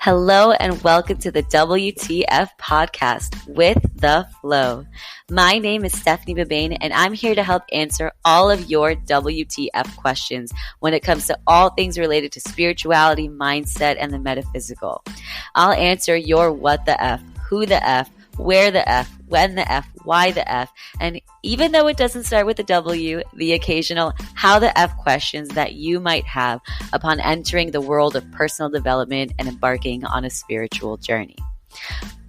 Hello and welcome to the WTF podcast with The Flow. My name is Stephanie Babane and I'm here to help answer all of your WTF questions when it comes to all things related to spirituality, mindset, and the metaphysical. I'll answer your what the F, who the F, where the F, when the F, why the F, and even though it doesn't start with a W, the occasional how the F questions that you might have upon entering the world of personal development and embarking on a spiritual journey.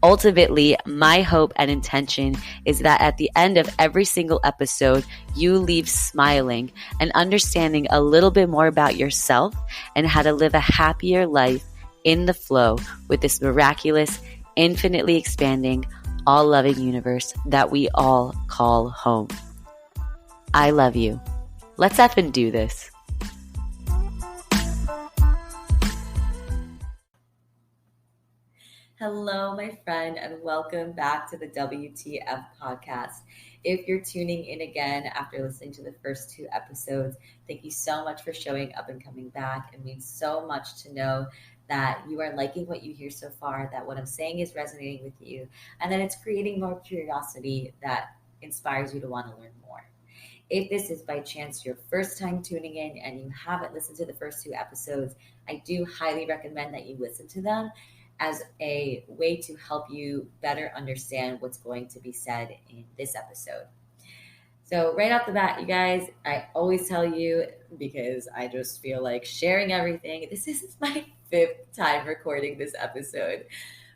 Ultimately, my hope and intention is that at the end of every single episode, you leave smiling and understanding a little bit more about yourself and how to live a happier life in the flow with this miraculous, infinitely expanding, all-loving universe that we all call home. I love you. Let's effing do this. Hello, my friend, and welcome back to the WTF podcast. If you're tuning in again after listening to the first two episodes, thank you so much for showing up and coming back. It means so much to know that you are liking what you hear so far, that what I'm saying is resonating with you, and that it's creating more curiosity that inspires you to want to learn more. If this is by chance your first time tuning in and you haven't listened to the first two episodes, I do highly recommend that you listen to them as a way to help you better understand what's going to be said in this episode. So right off the bat, you guys, I always tell you, because I just feel like sharing everything, this is my fifth time recording this episode.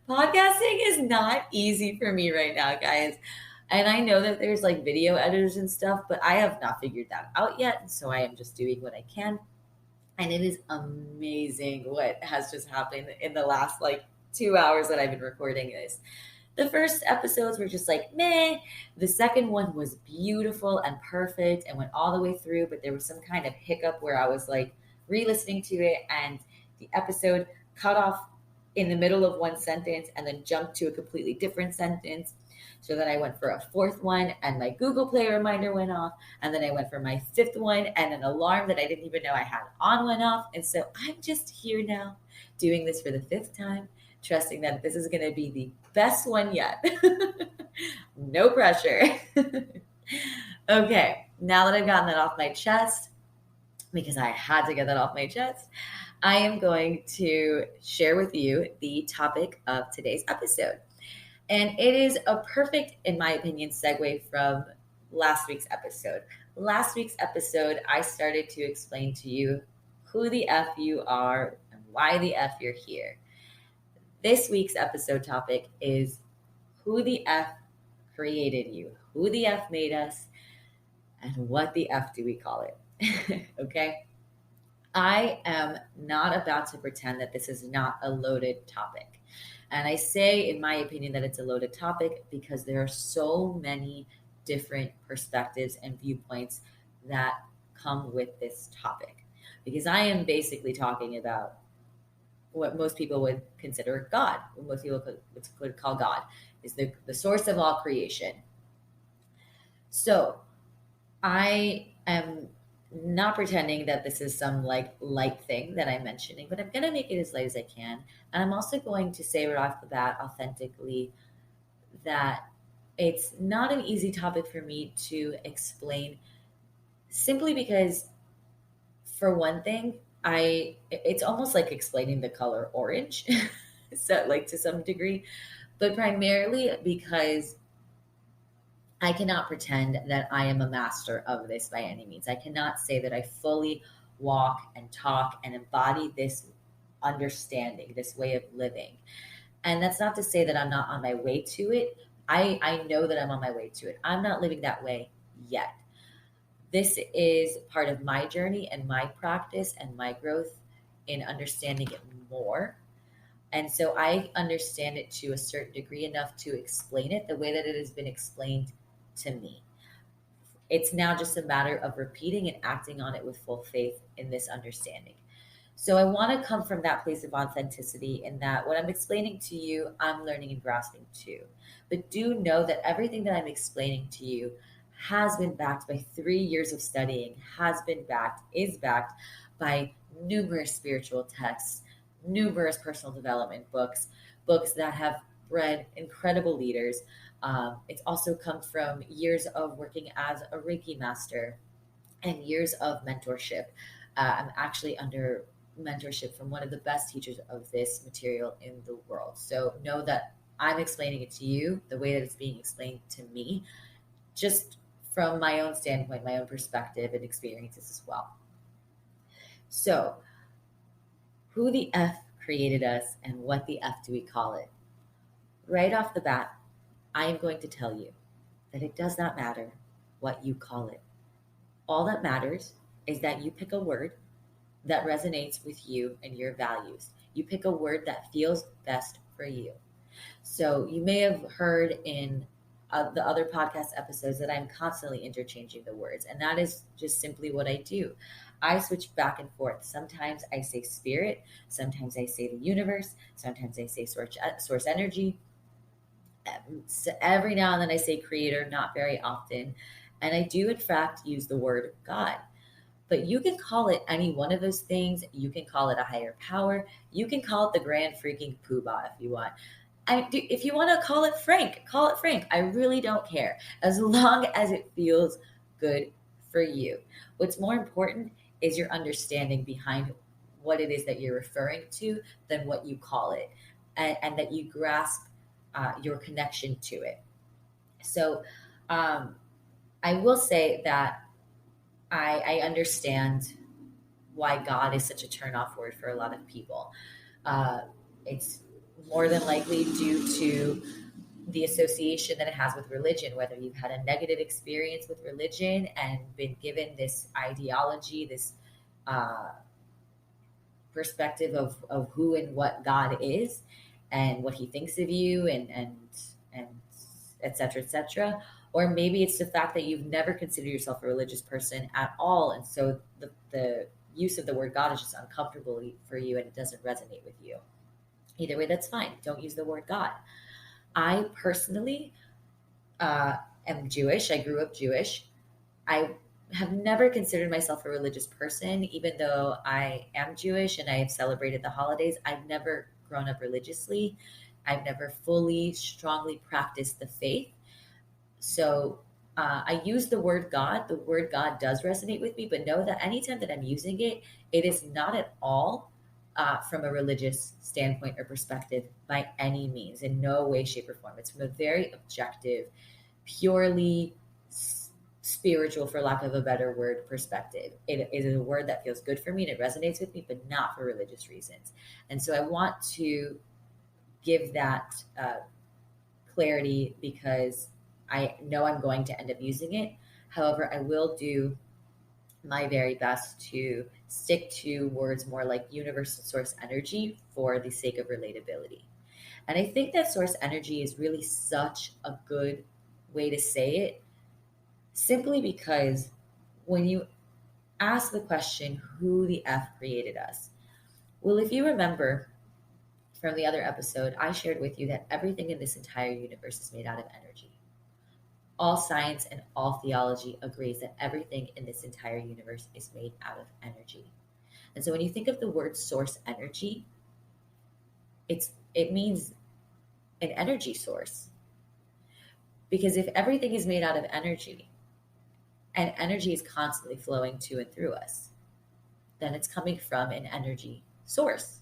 Podcasting is not easy for me right now, guys. And I know that there's like video editors and stuff, but I have not figured that out yet. So I am just doing what I can. And it is amazing what has just happened in the last 2 hours that I've been recording this. The first episodes were just meh. The second one was beautiful and perfect and went all the way through, but there was some kind of hiccup where I was re-listening to it and the episode cut off in the middle of one sentence and then jumped to a completely different sentence. So then I went for a fourth one and my Google Play reminder went off. And then I went for my fifth one and an alarm that I didn't even know I had on went off. And so I'm just here now doing this for the fifth time, trusting that this is going to be the best one yet. No pressure. Okay, now that I've gotten that off my chest, because I had to get that off my chest, I am going to share with you the topic of today's episode. And it is a perfect, in my opinion, segue from last week's episode. Last week's episode, I started to explain to you who the F you are and why the F you're here. This week's episode topic is who the F created you, who the F made us, and what the F do we call it? Okay? I am not about to pretend that this is not a loaded topic. And I say, in my opinion, that it's a loaded topic because there are so many different perspectives and viewpoints that come with this topic. Because I am basically talking about what most people would consider God, what most people would call God, is the source of all creation. So I am not pretending that this is some light thing that I'm mentioning, but I'm going to make it as light as I can. And I'm also going to say right off the bat authentically that it's not an easy topic for me to explain, simply because, for one thing, it's almost like explaining the color orange, so to some degree, but primarily because I cannot pretend that I am a master of this by any means. I cannot say that I fully walk and talk and embody this understanding, this way of living. And that's not to say that I'm not on my way to it. I know that I'm on my way to it. I'm not living that way yet. This is part of my journey and my practice and my growth in understanding it more. And so I understand it to a certain degree enough to explain it the way that it has been explained to me. It's now just a matter of repeating and acting on it with full faith in this understanding. So I want to come from that place of authenticity in that what I'm explaining to you, I'm learning and grasping too. But do know that everything that I'm explaining to you has been backed by 3 years of studying, is backed by numerous spiritual texts, numerous personal development books, books that have bred incredible leaders. It's also come from years of working as a Reiki master and years of mentorship. I'm actually under mentorship from one of the best teachers of this material in the world. So know that I'm explaining it to you the way that it's being explained to me, just from my own standpoint, my own perspective and experiences as well. So, who the F created us and what the F do we call it? Right off the bat, I am going to tell you that it does not matter what you call it. All that matters is that you pick a word that resonates with you and your values. You pick a word that feels best for you. So you may have heard in the other podcast episodes that I'm constantly interchanging the words, and that is just simply what I do. I switch back and forth. Sometimes I say spirit, sometimes I say the universe, sometimes I say source energy. So every now and then I say creator, not very often. And I do, in fact, use the word God. But you can call it any one of those things. You can call it a higher power. You can call it the Grand Freaking Puba if you want. If you want to call it Frank, call it Frank. I really don't care, as long as it feels good for you. What's more important is your understanding behind what it is that you're referring to than what you call it, and that you grasp your connection to it. So I will say that I understand why God is such a turnoff word for a lot of people. It's more than likely due to the association that it has with religion, whether you've had a negative experience with religion and been given this ideology, this perspective of who and what God is and what he thinks of you and et cetera, et cetera. Or maybe it's the fact that you've never considered yourself a religious person at all. And so the use of the word God is just uncomfortable for you and it doesn't resonate with you. Either way, that's fine. Don't use the word God. I personally am Jewish. I grew up Jewish. I have never considered myself a religious person, even though I am Jewish and I have celebrated the holidays. I've never grown up religiously. I've never fully, strongly practiced the faith. So I use the word God. The word God does resonate with me, but know that anytime that I'm using it, it is not at all from a religious standpoint or perspective by any means, in no way, shape, or form. It's from a very objective, purely spiritual, for lack of a better word, perspective. It is a word that feels good for me and it resonates with me, but not for religious reasons. And so I want to give that clarity because I know I'm going to end up using it. However, I will do my very best to stick to words more like universal source energy for the sake of relatability. And I think that source energy is really such a good way to say it, simply because when you ask the question, who the F created us? Well, if you remember from the other episode, I shared with you that everything in this entire universe is made out of energy. All science and all theology agrees that everything in this entire universe is made out of energy. And so when you think of the word source energy, it means an energy source. Because if everything is made out of energy and energy is constantly flowing to and through us, then it's coming from an energy source.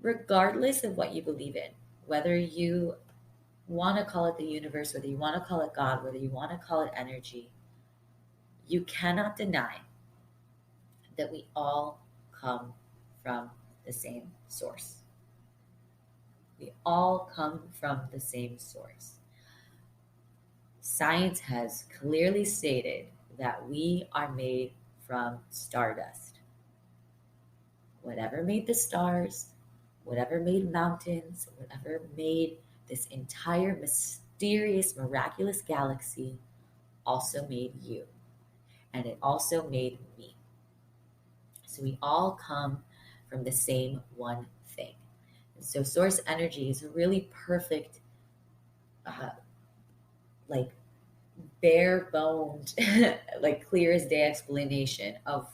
Regardless of what you believe in, whether you want to call it the universe, whether you want to call it God, whether you want to call it energy, you cannot deny that we all come from the same source. We all come from the same source. Science has clearly stated that we are made from stardust. Whatever made the stars, whatever made mountains, whatever made this entire mysterious, miraculous galaxy also made you. And it also made me. So we all come from the same one thing. And so source energy is a really perfect, like bare boned, like clear as day explanation of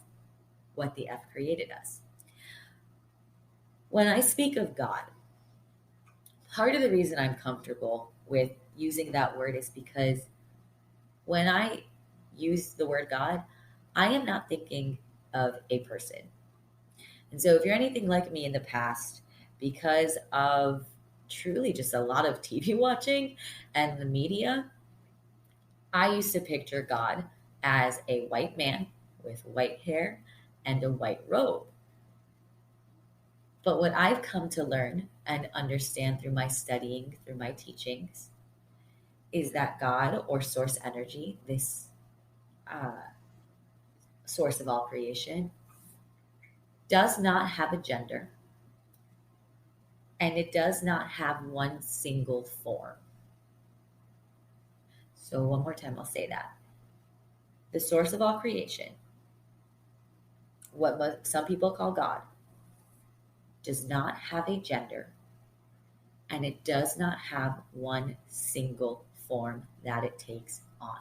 what the F created us. When I speak of God, part of the reason I'm comfortable with using that word is because when I use the word God, I am not thinking of a person. And so if you're anything like me in the past, because of truly just a lot of TV watching and the media, I used to picture God as a white man with white hair and a white robe. But what I've come to learn and understand through my studying, through my teachings, is that God or source energy, this uh, source of all creation, does not have a gender and it does not have one single form. So, one more time, I'll say that. The source of all creation, what some people call God, does not have a gender and it does not have one single form that it takes on.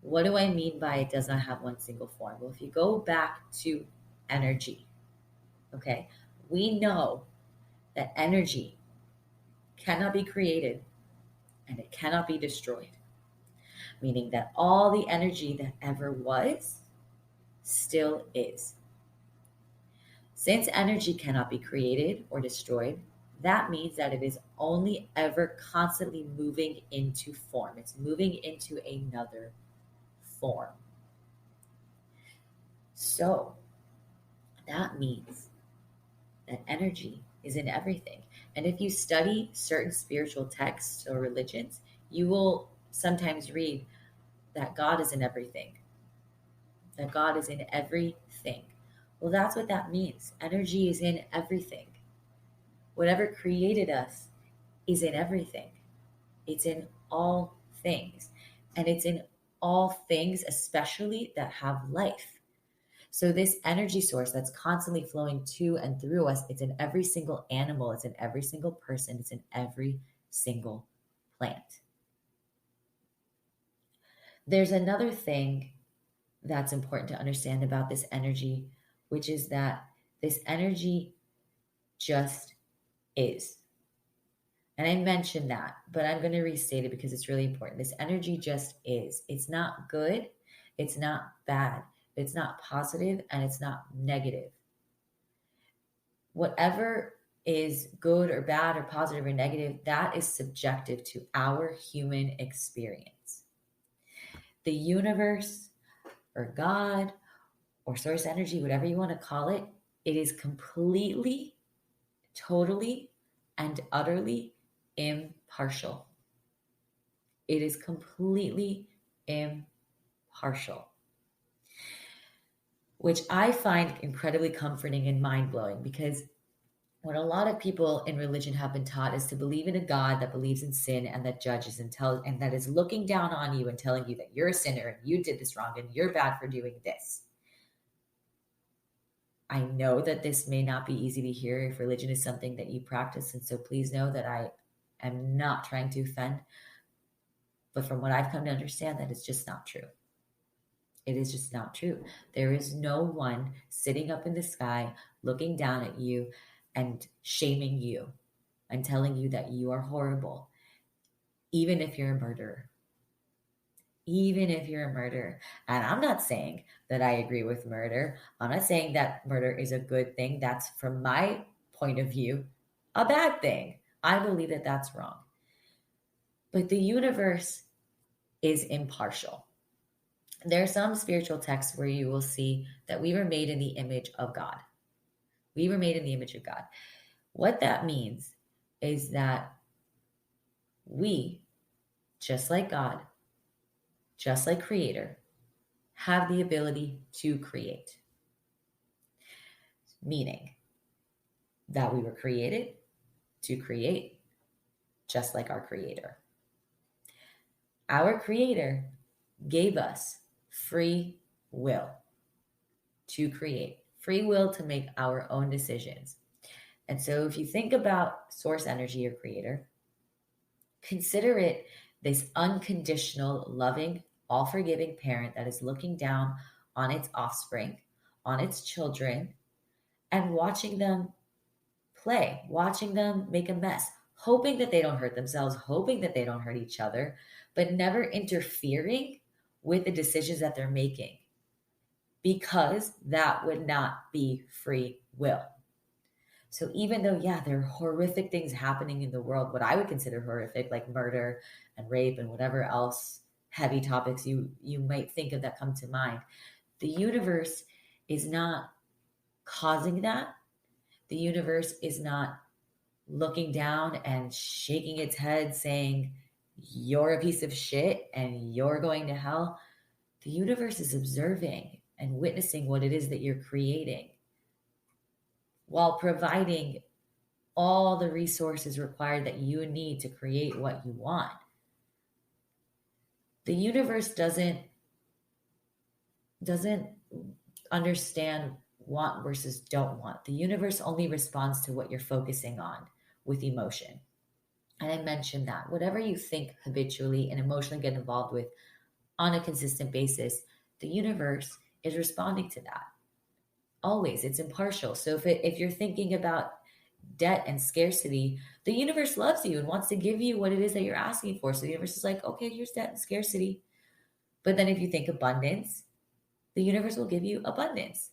What do I mean by it does not have one single form? Well, if you go back to energy, okay, we know that energy cannot be created and it cannot be destroyed, meaning that all the energy that ever was still is. Since energy cannot be created or destroyed, that means that it is only ever constantly moving into form. It's moving into another form. So that means that energy is in everything. And if you study certain spiritual texts or religions, you will sometimes read that God is in everything, that God is in everything. Well, that's what that means. Energy is in everything. Whatever created us is in everything. It's in all things. And it's in all things, especially that have life. So this energy source that's constantly flowing to and through us, it's in every single animal, it's in every single person, it's in every single plant. There's another thing that's important to understand about this energy, which is that this energy just is. And I mentioned that, but I'm going to restate it because it's really important. This energy just is. It's not good, it's not bad, it's not positive, and it's not negative. Whatever is good or bad or positive or negative, that is subjective to our human experience. The universe or God or source energy, whatever you want to call it, it is completely, totally, and utterly impartial. It is completely impartial, which I find incredibly comforting and mind blowing because what a lot of people in religion have been taught is to believe in a God that believes in sin and that judges and that is looking down on you and telling you that you're a sinner and you did this wrong and you're bad for doing this. I know that this may not be easy to hear if religion is something that you practice. And so please know that I am not trying to offend. But from what I've come to understand, that is just not true. It is just not true. There is no one sitting up in the sky looking down at you and shaming you and telling you that you are horrible, even if you're a murderer. Even if you're a murderer. And I'm not saying that I agree with murder. I'm not saying that murder is a good thing. That's, from my point of view, a bad thing. I believe that that's wrong. But the universe is impartial. There are some spiritual texts where you will see that we were made in the image of God. We were made in the image of God. What that means is that we, just like God, just like Creator, have the ability to create. Meaning that we were created to create, just like our Creator. Our Creator gave us free will to create, free will to make our own decisions. And so if you think about source energy or Creator, consider it this unconditional, loving, all forgiving parent that is looking down on its offspring, on its children, and watching them play, watching them make a mess, hoping that they don't hurt themselves, hoping that they don't hurt each other, but never interfering with the decisions that they're making, because that would not be free will. So even though, yeah, there are horrific things happening in the world, what I would consider horrific, like murder and rape and whatever else heavy topics you might think of that come to mind, the universe is not causing that. The universe is not looking down and shaking its head saying, you're a piece of shit and you're going to hell. The universe is observing and witnessing what it is that you're creating, while providing all the resources required that you need to create what you want. The universe doesn't understand want versus don't want. The universe only responds to what you're focusing on with emotion. And I mentioned that whatever you think habitually and emotionally get involved with on a consistent basis, the universe is responding to that. Always, it's impartial. So if you're thinking about debt and scarcity, the universe loves you and wants to give you what it is that you're asking for. So the universe is like, okay, here's debt and scarcity. But then if you think abundance, the universe will give you abundance.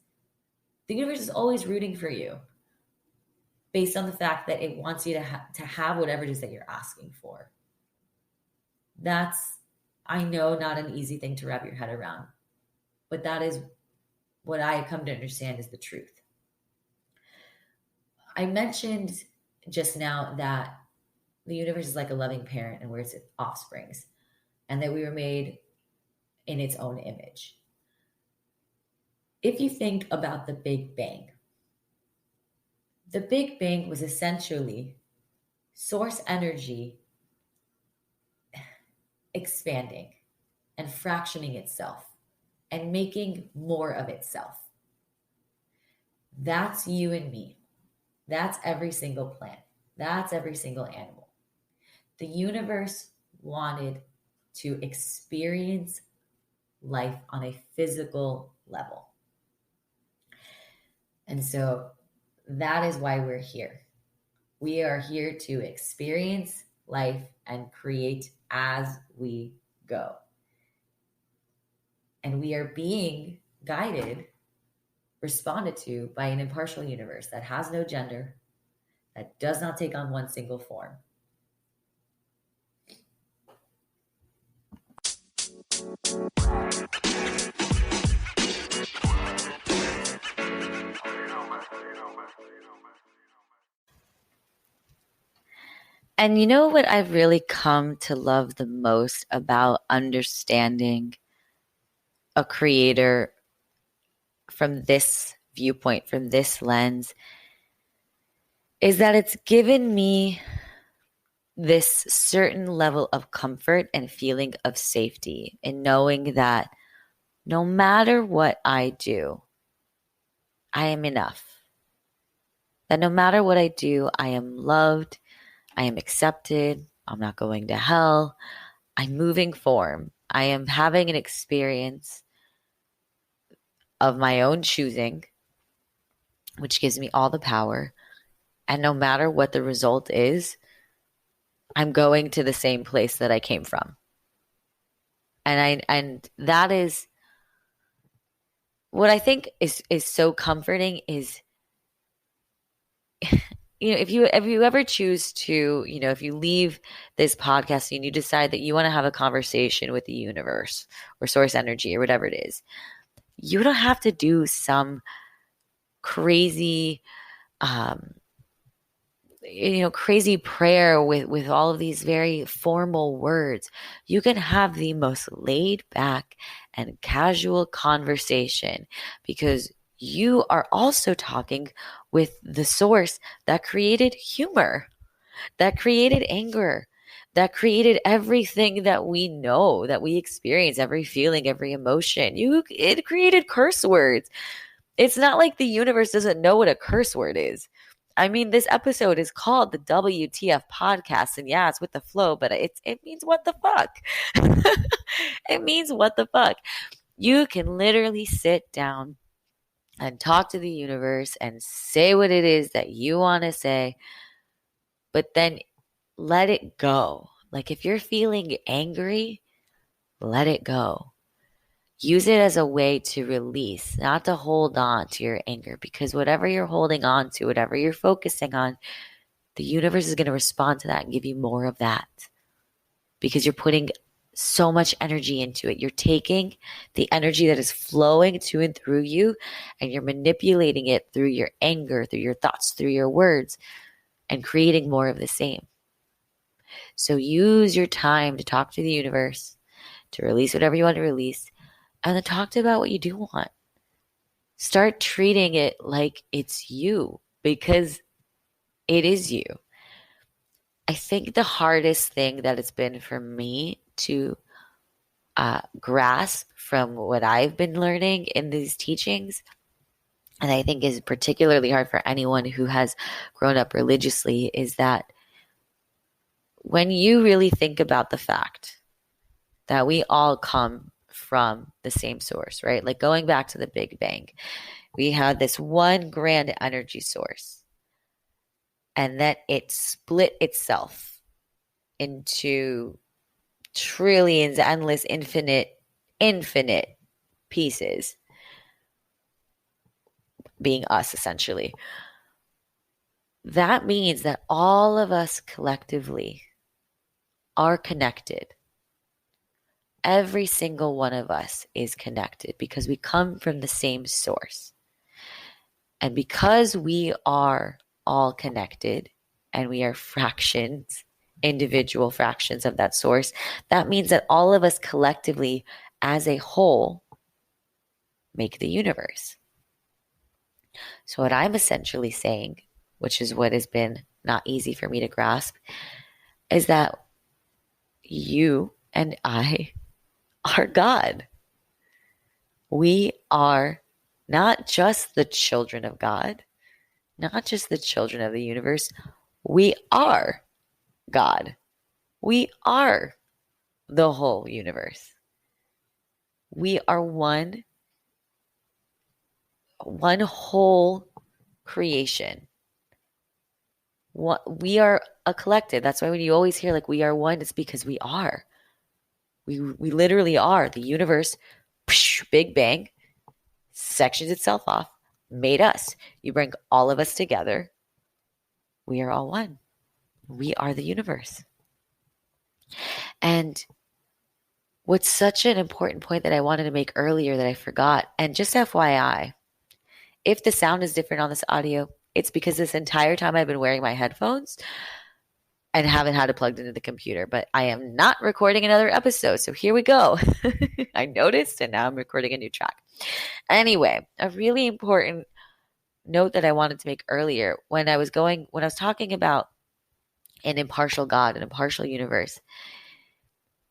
The universe is always rooting for you based on the fact that it wants you to have whatever it is that you're asking for. That's, I know, not an easy thing to wrap your head around, but that is what I come to understand is the truth. I mentioned just now that the universe is like a loving parent and we're its offsprings, and that we were made in its own image. If you think about the Big Bang was essentially source energy expanding and fractioning itself and making more of itself. That's you and me. That's every single plant. That's every single animal. The universe wanted to experience life on a physical level. And so that is why we're here. We are here to experience life and create as we go. And we are being guided, responded to by an impartial universe that has no gender, that does not take on one single form. And you know what I've really come to love the most about understanding a creator from this viewpoint, from this lens, is that it's given me this certain level of comfort and feeling of safety in knowing that no matter what I do, I am enough. That no matter what I do, I am loved, I am accepted, I'm not going to hell, I'm moving forward. I am having an experience of my own choosing, which gives me all the power. And no matter what the result is, I'm going to the same place that I came from. And that is what I think is so comforting is, you know, if you ever choose to, you know, if you leave this podcast and you decide that you want to have a conversation with the universe or source energy or whatever it is, you don't have to do some crazy, crazy prayer with all of these very formal words. You can have the most laid back and casual conversation because you are also talking with the source that created humor, that created anger, that created everything that we know, that we experience, every feeling, every emotion. It created curse words. It's not like the universe doesn't know what a curse word is. I mean, this episode is called the WTF podcast, and yeah, it's with the flow, but it means what the fuck. It means what the fuck. You can literally sit down and talk to the universe and say what it is that you want to say, but then let it go. Like if you're feeling angry, let it go. Use it as a way to release, not to hold on to your anger, because whatever you're holding on to, whatever you're focusing on, the universe is going to respond to that and give you more of that because you're putting so much energy into it. You're taking the energy that is flowing to and through you and you're manipulating it through your anger, through your thoughts, through your words, and creating more of the same. So use your time to talk to the universe, to release whatever you want to release, and then talk about what you do want. Start treating it like it's you because it is you. I think the hardest thing that it's been for me to grasp from what I've been learning in these teachings, and I think is particularly hard for anyone who has grown up religiously, is that when you really think about the fact that we all come from the same source, right? Like going back to the Big Bang, we had this one grand energy source, and then it split itself into trillions, endless, infinite pieces, being us essentially. That means that all of us collectively are connected. Every single one of us is connected because we come from the same source. And because we are all connected and we are fractions, individual fractions of that source, that means that all of us collectively as a whole make the universe. So what I'm essentially saying, which is what has been not easy for me to grasp, is that you and I are God. We are not just the children of God, not just the children of the universe. We are God. We are the whole universe. We are one whole creation. We are a collective. That's why when you always hear like we are one, it's because we are. We literally are. The universe, Big Bang, sections itself off, made us. You bring all of us together. We are all one. We are the universe. And what's such an important point that I wanted to make earlier that I forgot, and just FYI, if the sound is different on this audio, it's because this entire time I've been wearing my headphones and haven't had it plugged into the computer, but I am not recording another episode. So here we go. I noticed, and now I'm recording a new track. Anyway, a really important note that I wanted to make earlier when I was talking about an impartial God, an impartial universe,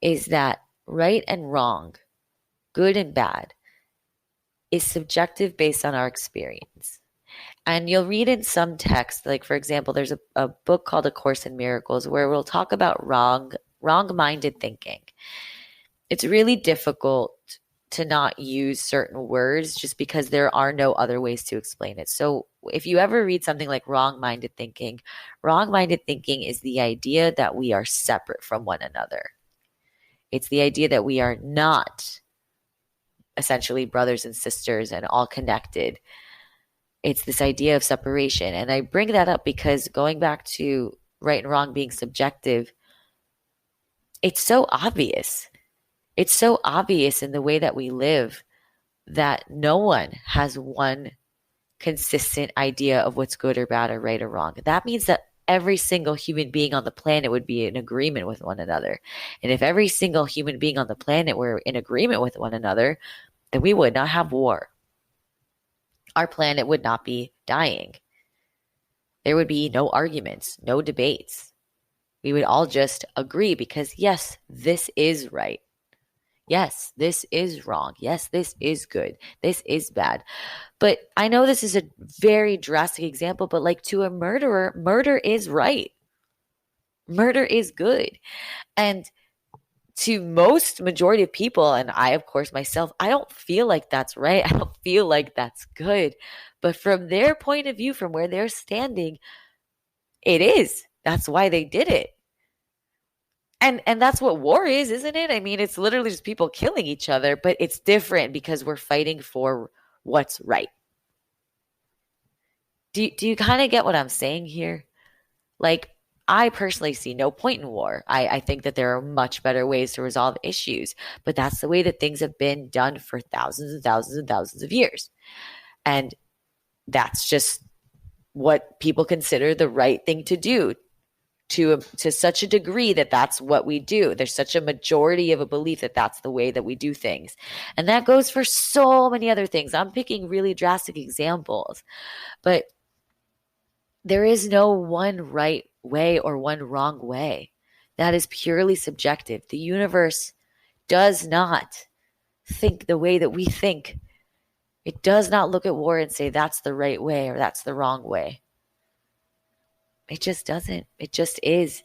is that right and wrong, good and bad, is subjective based on our experience. And you'll read in some text, like for example, there's a book called A Course in Miracles where we'll talk about wrong-minded thinking. It's really difficult to not use certain words just because there are no other ways to explain it. So if you ever read something like wrong-minded thinking is the idea that we are separate from one another. It's the idea that we are not essentially brothers and sisters and all connected. It's this idea of separation. And I bring that up because going back to right and wrong being subjective, it's so obvious. It's so obvious in the way that we live that no one has one consistent idea of what's good or bad or right or wrong. That means that every single human being on the planet would be in agreement with one another. And if every single human being on the planet were in agreement with one another, then we would not have war. Our planet would not be dying. There would be no arguments, no debates. We would all just agree because, yes, this is right. Yes, this is wrong. Yes, this is good. This is bad. But I know this is a very drastic example, but like to a murderer, murder is right. Murder is good. And to most majority of people, and I, of course, myself, I don't feel like that's right. I don't feel like that's good. But from their point of view, from where they're standing, it is. That's why they did it. And that's what war is, isn't it? I mean, it's literally just people killing each other, but it's different because we're fighting for what's right. Do you kind of get what I'm saying here? Like, I personally see no point in war. I think that there are much better ways to resolve issues, but that's the way that things have been done for thousands and thousands and thousands of years. And that's just what people consider the right thing to do, to such a degree that that's what we do. There's such a majority of a belief that that's the way that we do things. And that goes for so many other things. I'm picking really drastic examples, but there is no one right way or one wrong way. That is purely subjective. The universe does not think the way that we think. It does not look at war and say that's the right way or that's the wrong way. It just doesn't. It just is.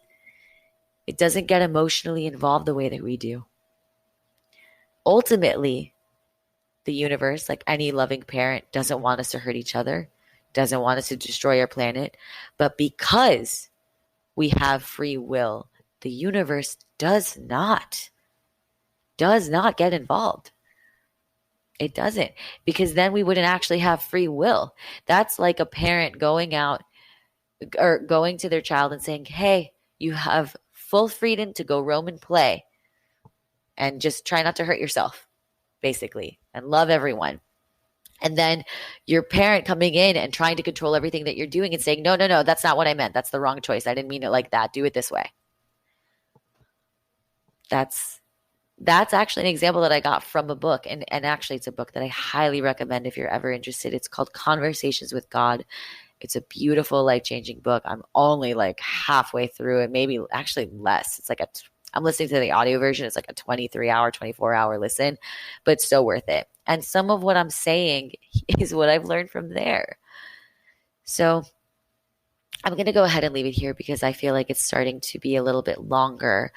It doesn't get emotionally involved the way that we do. Ultimately, the universe, like any loving parent, doesn't want us to hurt each other, doesn't want us to destroy our planet. But because we have free will, the universe does not get involved. It doesn't, because then we wouldn't actually have free will. That's like a parent going out or going to their child and saying, hey, you have full freedom to go roam and play and just try not to hurt yourself, basically, and love everyone. And then your parent coming in and trying to control everything that you're doing and saying, no, that's not what I meant. That's the wrong choice. I didn't mean it like that. Do it this way. That's actually an example that I got from a book. And actually, it's a book that I highly recommend if you're ever interested. It's called Conversations with God. It's a beautiful, life-changing book. I'm only like halfway through it, maybe actually less. It's like I'm listening to the audio version. It's like a 23-hour, 24-hour listen, but it's so worth it. And some of what I'm saying is what I've learned from there. So I'm going to go ahead and leave it here because I feel like it's starting to be a little bit longer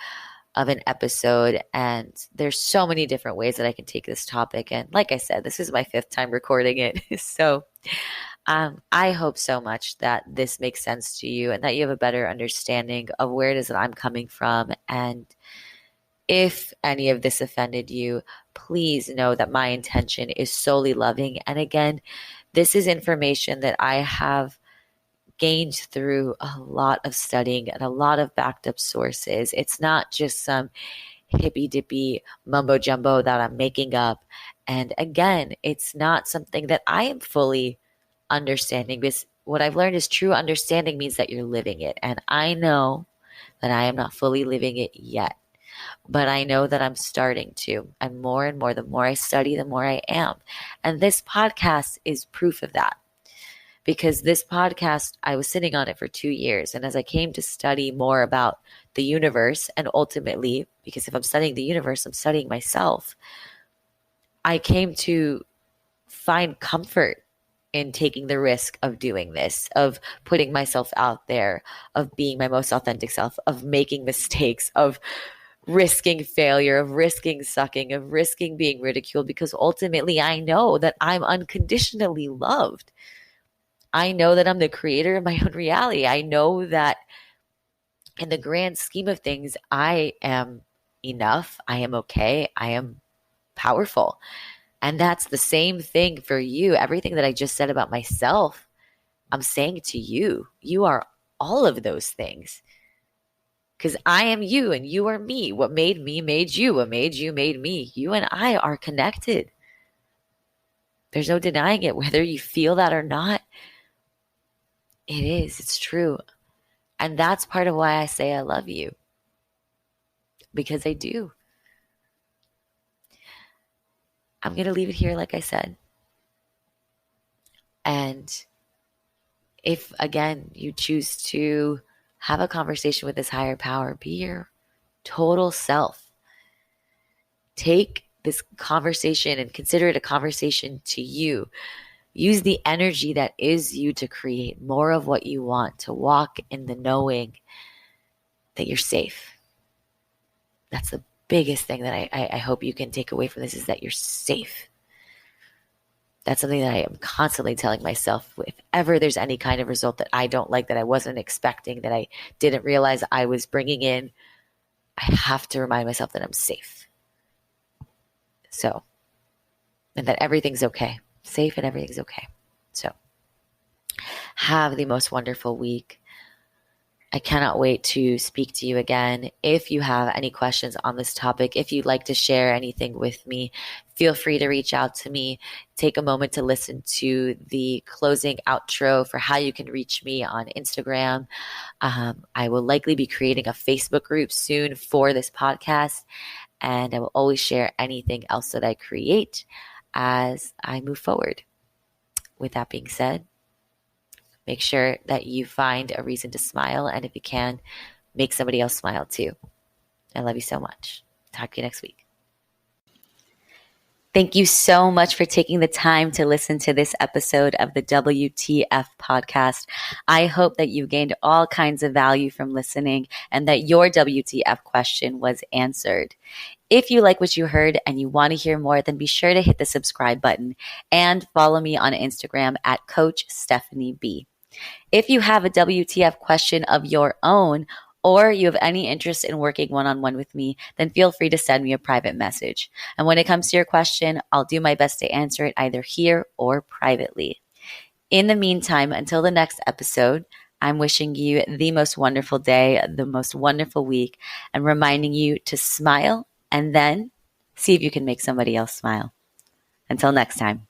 of an episode, and there's so many different ways that I can take this topic. And like I said, this is my 5th time recording it. So I hope so much that this makes sense to you and that you have a better understanding of where it is that I'm coming from. And if any of this offended you, please know that my intention is solely loving. And again, this is information that I have gained through a lot of studying and a lot of backed up sources. It's not just some hippy dippy mumbo jumbo that I'm making up. And again, it's not something that I am fully understanding, because what I've learned is true understanding means that you're living it. And I know that I am not fully living it yet, but I know that I'm starting to. And more, the more I study, the more I am. And this podcast is proof of that. Because this podcast, I was sitting on it for 2 years. And as I came to study more about the universe, and ultimately, because if I'm studying the universe, I'm studying myself, I came to find comfort in taking the risk of doing this, of putting myself out there, of being my most authentic self, of making mistakes, of risking failure, of risking sucking, of risking being ridiculed, because ultimately I know that I'm unconditionally loved. I know that I'm the creator of my own reality. I know that in the grand scheme of things, I am enough. I am okay. I am powerful. And that's the same thing for you. Everything that I just said about myself, I'm saying to you. You are all of those things. Because I am you and you are me. What made me made you. What made you made me. You and I are connected. There's no denying it, whether you feel that or not. It is. It's true. And that's part of why I say I love you. Because I do. I'm going to leave it here, like I said. And if, again, you choose to have a conversation with this higher power, be your total self. Take this conversation and consider it a conversation to you. Use the energy that is you to create more of what you want, to walk in the knowing that you're safe. That's the biggest thing that I hope you can take away from this is that you're safe. That's something that I am constantly telling myself. If ever there's any kind of result that I don't like, that I wasn't expecting, that I didn't realize I was bringing in, I have to remind myself that I'm safe. So, and that everything's okay. Safe and everything's okay. So, have the most wonderful week. I cannot wait to speak to you again. If you have any questions on this topic, if you'd like to share anything with me, feel free to reach out to me. Take a moment to listen to the closing outro for how you can reach me on Instagram. I will likely be creating a Facebook group soon for this podcast, and I will always share anything else that I create as I move forward. With that being said, make sure that you find a reason to smile. And if you can, make somebody else smile too. I love you so much. Talk to you next week. Thank you so much for taking the time to listen to this episode of the WTF podcast. I hope that you gained all kinds of value from listening and that your WTF question was answered. If you like what you heard and you want to hear more, then be sure to hit the subscribe button and follow me on Instagram at Coach Stephanie B. If you have a WTF question of your own, or you have any interest in working one-on-one with me, then feel free to send me a private message. And when it comes to your question, I'll do my best to answer it either here or privately. In the meantime, until the next episode, I'm wishing you the most wonderful day, the most wonderful week, and reminding you to smile and then see if you can make somebody else smile. Until next time.